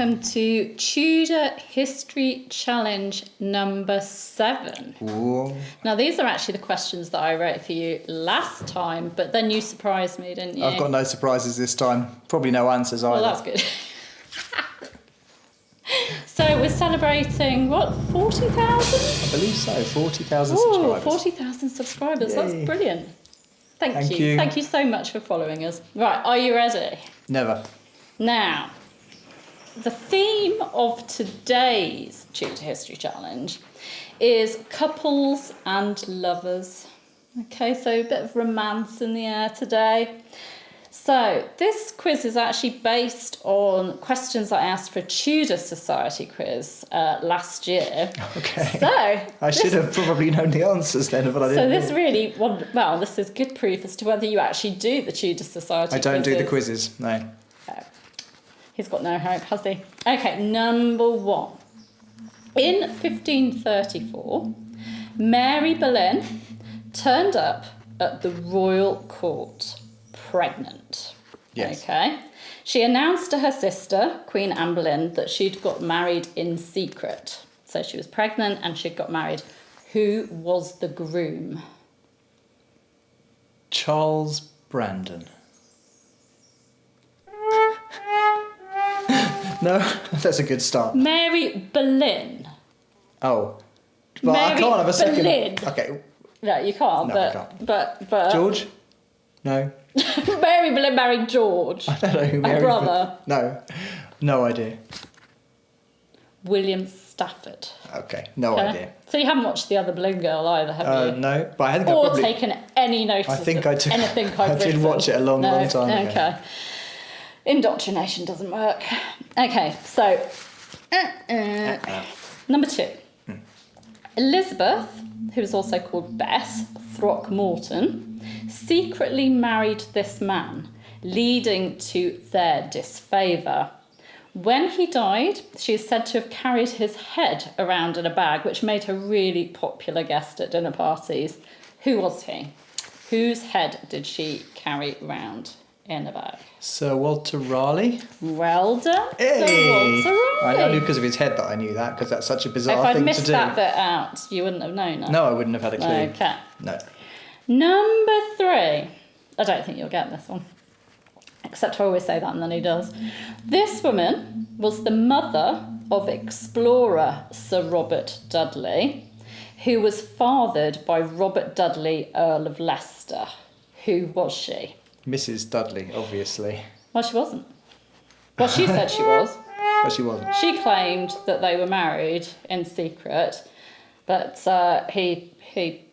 welcome to Tudor History Challenge number 7. Ooh. Now, these are actually the questions that I wrote for you last time, but then you surprised me, didn't you? I've got no surprises this time. Probably no answers either. Well, that's good. So we're celebrating, what, 40,000? I believe so, 40,000 subscribers. 40,000 subscribers. Yay. That's brilliant. Thank you. you. Thank you so much for following us. Right, are you ready? Never. Now, the theme of today's Tudor History Challenge is couples and lovers. Okay, so a bit of romance in the air today. So this quiz is actually based on questions I asked for a Tudor Society quiz last year. Okay. So I should have probably known the answers then, but I So didn't. this really, well, this is good proof as to whether you actually do the Tudor Society I don't do the quizzes. quizzes, no. He's got no hope, has he? Okay, number 1. In 1534, Mary Boleyn turned up at the royal court pregnant. Yes. Okay. She announced to her sister, Queen Anne Boleyn, that she'd got married in secret. So she was pregnant and she'd got married. Who was the groom? Charles Brandon. No, that's a good start. Mary Boleyn. Oh. But Mary I can't have a second. Boleyn. Okay. No, you can't. No, but, I can't. But George? No. Mary Boleyn married George. I don't know who Mary A brother. No. No idea. William Stafford. Okay, no Okay? idea. So you haven't watched The Other Balloon Girl either, have you? No, but I think I Or probably... taken any notice I think of I took- anything I've I did written? watch it a long time ago. Okay. Indoctrination doesn't work. Okay, so... Number 2. Elizabeth, who was also called Bess, Throckmorton, secretly married this man, leading to their disfavour. When he died, she is said to have carried his head around in a bag, which made her really popular guest at dinner parties. Who was he? Whose head did she carry round in a bag? Sir Walter Raleigh. Well done, Hey! Sir Walter Raleigh. Only because of his head that I knew that, because that's such a bizarre If I'd thing to missed do. that bit out, you wouldn't have known it. No, I wouldn't have had a clue. Okay. No. Number 3. I don't think you'll get this one. Except I always say that and then he does. This woman was the mother of explorer Sir Robert Dudley, who was fathered by Robert Dudley, Earl of Leicester. Who was she? Mrs. Dudley, obviously. Well, she wasn't. Well, she said she was. But she wasn't. She claimed that they were married in secret, but he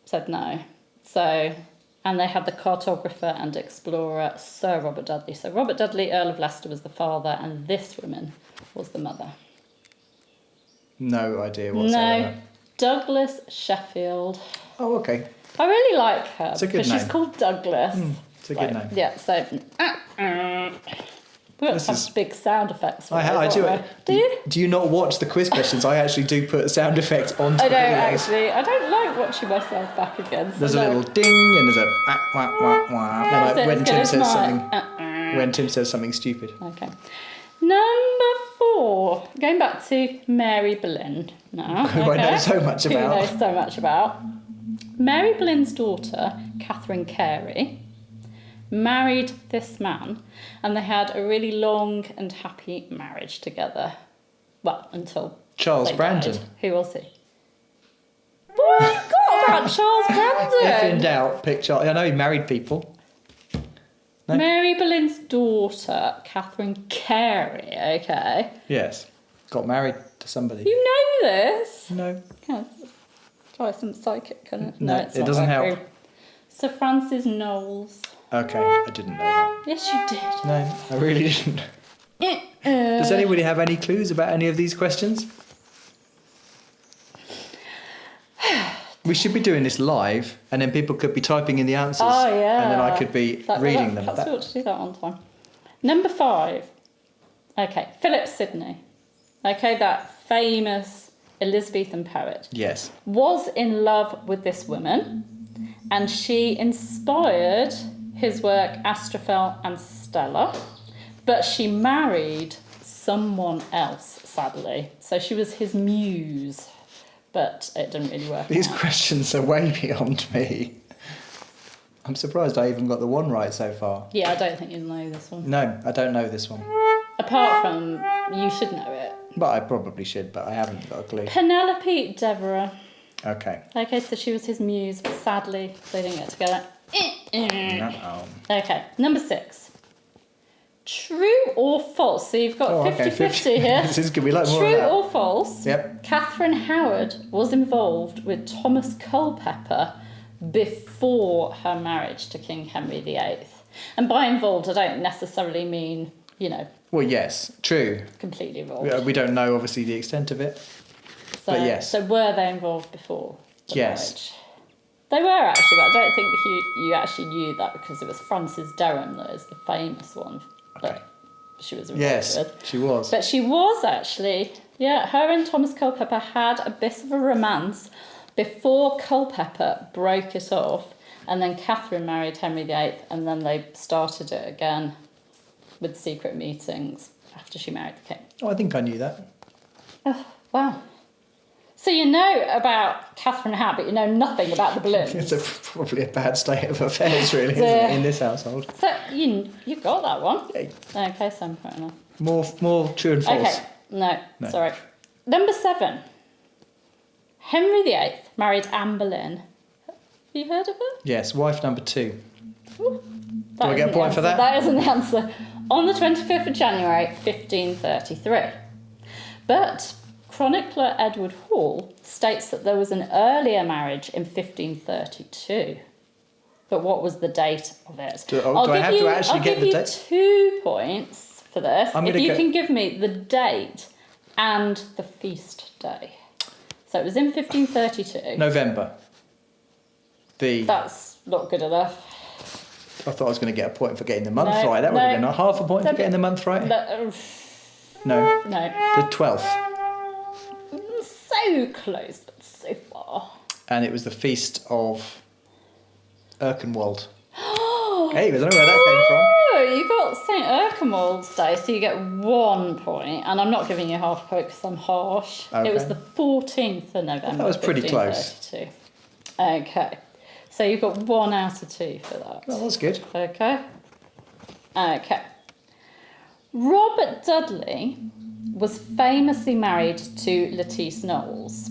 said no. So, and they had the cartographer and explorer Sir Robert Dudley. So Robert Dudley, Earl of Leicester, was the father, and this woman was the mother. No idea whatsoever. No, Douglas Sheffield. Oh, okay. I really like her It's a good because she's name. called Douglas. It's a good name. Yeah, so... we got to have big sound effects. For I those, do don't it. we? Do you? Do you not watch the quiz questions? I actually do put sound effects onto I the don't videos. actually. I don't like watching myself back again. So There's a no. little ding and there's a wah, wah, wah. That's it, When as good Tim as says mine. something. When Tim says something stupid. Okay. Number 4. Going back to Mary Boleyn now. Who I know so much Who about. knows so much about. Mary Boleyn's daughter, Katherine Carrie, married this man, and they had a really long and happy marriage together. Well, until Charles they Brandon. died. Who was he? What have you got about Charles If in Brandon? doubt, pick Charles. I know he married people. No? Mary Boleyn's daughter, Katherine Carrie, okay. Yes. Got married to somebody. You know this? No. Yeah, try some psychic, can it? No, it's it not doesn't working. help. Sir Francis Knowles. Okay, I didn't know that. Yes, you did. No, I really didn't. Does anybody have any clues about any of these questions? We should be doing this live, and then people could be typing in the answers. Oh, yeah. And then I could be reading them. Perhaps we ought to do that one time. Number 5. Okay, Philip Sidney. Okay, that famous Elizabethan poet. Yes. Was in love with this woman, and she inspired his work Astrophel and Stella, but she married someone else, sadly. So she was his muse, but it didn't really work These out. questions are way beyond me. I'm surprised I even got the one right so far. Yeah, I don't think you'll know this one. No, I don't know this one. Apart from, you should know it. But I probably should, but I haven't got a clue. Penelope Deborah. Okay. Okay, so she was his muse, but sadly they didn't get together. Uh-oh. Okay, number 6. True or false? So you've got 50-50 here. This is going to be like more of True that. or false? Yep. Katherine Howard was involved with Thomas Culpeper before her marriage to King Henry VIII. And by involved, I don't necessarily mean, Well, yes, true. completely involved. We don't know, obviously, the extent of it. So, but yes. So were they involved before the Yes. marriage? They were actually, but I don't think you actually knew that because it was Frances Derham that is the famous one that she was involved Yes, with. she was. But she was actually, her and Thomas Culpeper had a bit of a romance before Culpeper broke it off, and then Catherine married Henry VIII, and then they started it again with secret meetings after she married the king. Oh, I think I knew that. Oh, wow. So you know about Catherine Howard, but you know nothing about the balloons. It's probably a bad state of affairs, really, isn't it, in this household? So you got that one. Yay. Okay, so I'm fair enough. More true and false. Okay, no, No. sorry. Number 7. Henry VIII married Anne Boleyn. Have you heard of her? Yes, wife number 2. Ooh, Do I isn't get a the point for answer. that? That isn't the answer. On the 25th of January, 1533. But chronicler Edward Hall states that there was an earlier marriage in 1532. But what was the date of it? Do I have to actually get the date? I'll give you 2 points for this I'm if gonna you go- can give me the date and the feast day. So it was in 1532. November. That's not good enough. I thought I was going to get a point for getting the month No, right. That would have been no. a half a point for getting the month right. No, No. no. The 12th. So close, but so far. And it was the feast of Erkenwald. Hey, I don't know where that came from. Oh, you got St. Erkenwald's Day, so you get 1 point. And I'm not giving you half a point because I'm harsh. It was Okay. the 14th of November. That was pretty close. 1532. Okay. So you've got 1 out of 2 for that. Well, that's good. Okay. Okay. Robert Dudley was famously married to Lettice Knowles,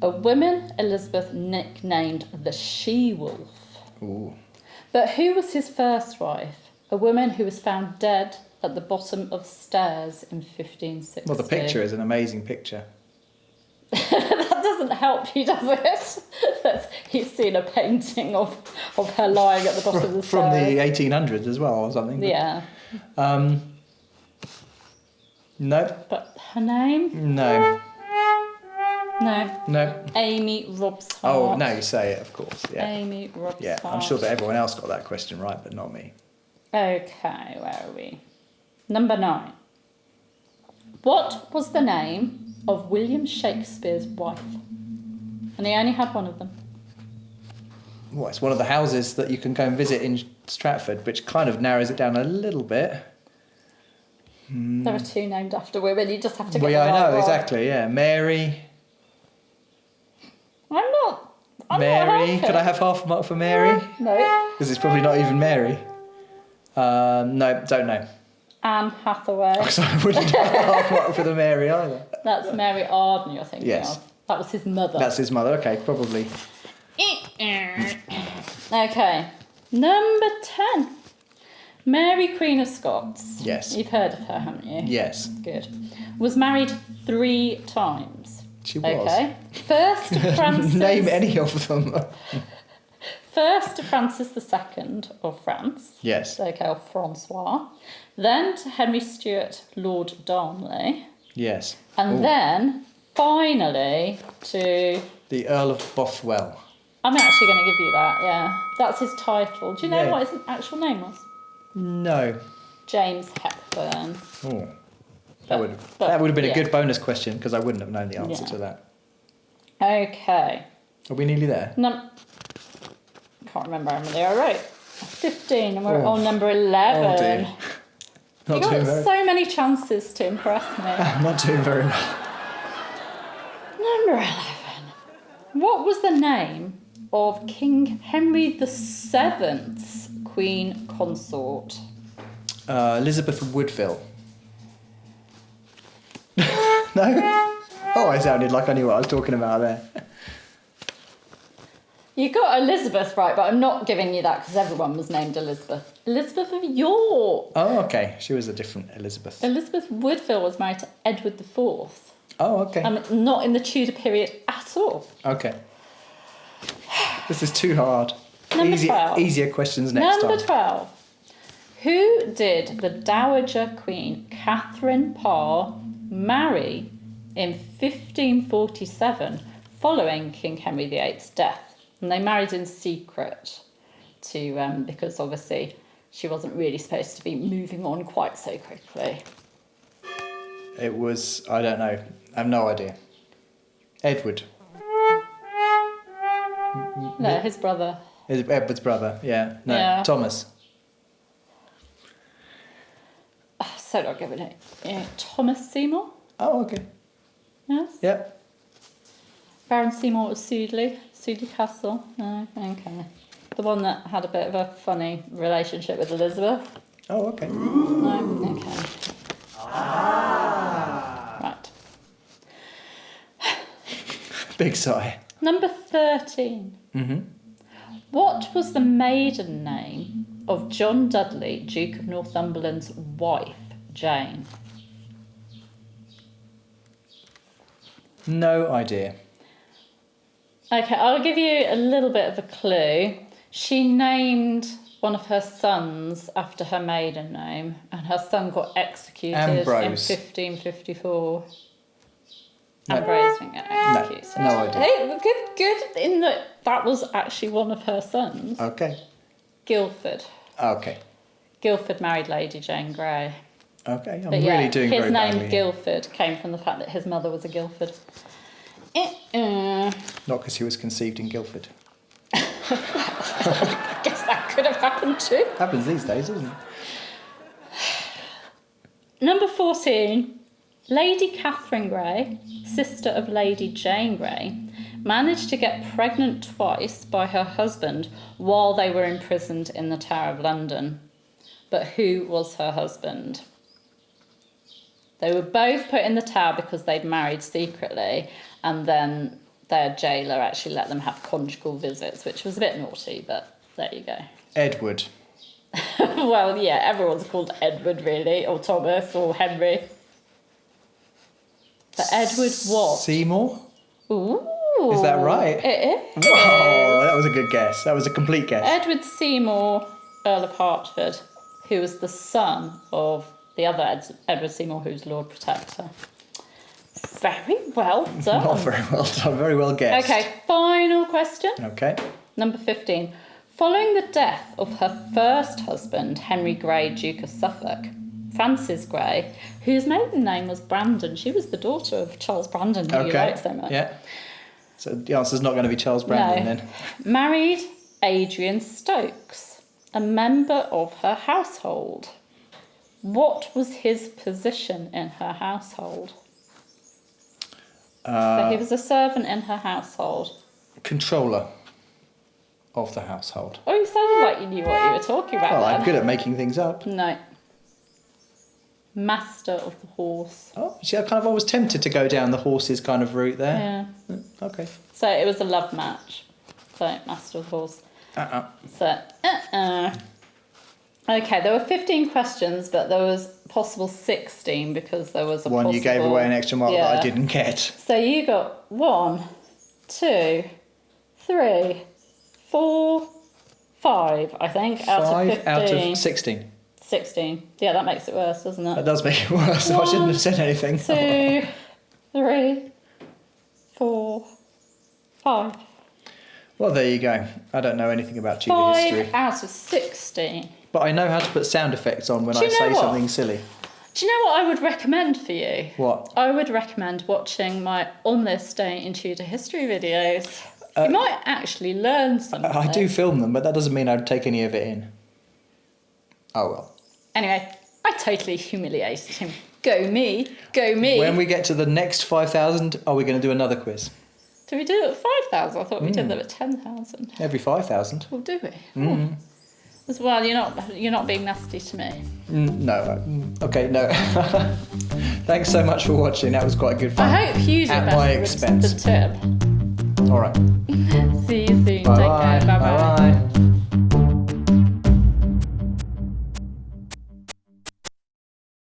a woman Elizabeth nicknamed the She-Wolf. Ooh. But who was his first wife? A woman who was found dead at the bottom of stairs in 1560. Well, the picture is an amazing picture. That doesn't help you, does it? He's seen a painting of her lying at the bottom of the From stairs. the 1800s as well, or something. Yeah. No. But her name? No. No. No. Amy Robsart. Oh, now you say it, of course. Yeah. Amy Robsart. Yeah, I'm sure that everyone else got that question right, but not me. Okay, where are we? Number 9. What was the name of William Shakespeare's wife? And he only had one of them. Well, it's one of the houses that you can go and visit in Stratford, which kind of narrows it down a little bit. There are 2 named after women. You just have to get Well, the yeah, I right know, one. exactly, yeah. Mary. I'm not Mary. helping. Could I have half a mark for Mary? No. Because it's probably not even Mary. No, don't know. Anne Hathaway. Because I wouldn't have half a mark for the Mary either. That's Mary Arden you're thinking Yes. of. That was his mother. That's his mother, okay, probably. Okay. Number 10. Mary, Queen of Scots. Yes. You've heard of her, haven't you? Yes, Good. Was married 3 times. she was. Okay. First to Francis. Name any of them. First to Francis II of France. Yes. Okay, or Francois. Then to Henry Stuart, Lord Darnley. Yes. And Ooh. then finally to... The Earl of Bothwell. I'm actually going to give you that, yeah. That's his title. Do you know Yeah. what his actual name was? No. James Hepburn. Oh. But That would have been yeah. a good bonus question because I wouldn't have known the answer Yeah. to that. Okay. Are we nearly there? Can't remember how many I wrote. 15, and we're Oh. on number 11. Oh dear. Not You doing got very. so many chances to impress me. I'm not doing very well. Number 11. What was the name of King Henry VII's Queen Consort? Elizabeth Woodville. No? Oh, I sounded like I knew what I was talking about there. You got Elizabeth right, but I'm not giving you that because everyone was named Elizabeth. Elizabeth of York. Oh, okay. She was a different Elizabeth. Elizabeth Woodville was married to Edward IV. Oh, okay. Not in the Tudor period at all. Okay. This is too hard. Number 12. Easier questions next Number time. 12. Who did the Dowager Queen Katherine Parr marry in 1547 following King Henry VIII's death? And they married in secret because obviously she wasn't really supposed to be moving on quite so quickly. It was, I don't know. I have no idea. Edward. No, his brother. Edward's brother, yeah. No, Yeah. Thomas. Oh, so not giving it. Yeah, Thomas Seymour? Oh, okay. Yes. Yep. Baron Seymour of Sudley Castle. No, okay. The one that had a bit of a funny relationship with Elizabeth. Oh, okay. No, okay. Right. Big sigh. Number 13. Mm-hmm. What was the maiden name of John Dudley, Duke of Northumberland's wife, Jane? No idea. Okay, I'll give you a little bit of a clue. She named one of her sons after her maiden name, and her son got executed Ambrose. in 1554. No. Ambrose didn't get executed. No idea. Hey, good in that was actually one of her sons. Okay. Guildford. Okay. Guildford married Lady Jane Grey. Okay, I'm But really doing his very name badly. Guildford came from the fact that his mother was a Guildford. Not because he was conceived in Guildford. I guess that could have happened too. Happens these days, doesn't it? Number 14. Lady Catherine Grey, sister of Lady Jane Grey, managed to get pregnant twice by her husband while they were imprisoned in the Tower of London. But who was her husband? They were both put in the Tower because they'd married secretly, and then their jailer actually let them have conjugal visits, which was a bit naughty, but there you go. Edward. Well, yeah, everyone's called Edward, really, or Thomas, or Henry. But Edward what? Seymour? Ooh. Is that right? It is. Wow, that was a good guess. That was a complete guess. Edward Seymour, Earl of Hertford, who was the son of the other Edward Seymour, who's Lord Protector. Very well done. Not very well done. Very well guessed. Okay, final question. Okay. Number 15. Following the death of her first husband, Henry Grey, Duke of Suffolk, Frances Grey, whose maiden name was Brandon, she was the daughter of Charles Brandon, who you like so much. Yeah. So the answer's not going to be Charles Brandon then. Married Adrian Stokes, a member of her household. What was his position in her household? So he was a servant in her household. Controller of the household. Oh, you sounded like you knew what you were talking about. Well, I'm then. good at making things up. No. Master of the horse. Oh, see, I kind of always tempted to go down the horses kind of route there. Yeah. Okay. So it was a love match. So Master of the horse. So, Okay, there were 15 questions, but there was possible 16 because there was a One you gave away an extra mark that I Yeah. didn't get. So you got 1, 2, 3, 4, 5, I think, out of 15. 5 out of 16. 16. Yeah, that makes it worse, doesn't it? That does make it worse. So I shouldn't have said anything. 2, 3, 4, 5. Well, there you go. I don't know anything about Tudor 5 history. out of 16. But I know how to put sound effects on when Do I you know say what? something silly. Do you know what I would recommend for you? What? I would recommend watching my On This Day in Tudor History videos. You might actually learn something. I do film them, but that doesn't mean I'd take any of it in. Oh well. Anyway, I totally humiliated him. Go me, go me. When we get to the next 5,000, are we going to do another quiz? Do we do it at 5,000? I thought we did them at 10,000. Every 5,000. Well, do we? Oh. As well, you're not being nasty to me. No. Okay, no. Thanks so much for watching. That was quite good fun. I hope you did at better my with expense. the tip. All right.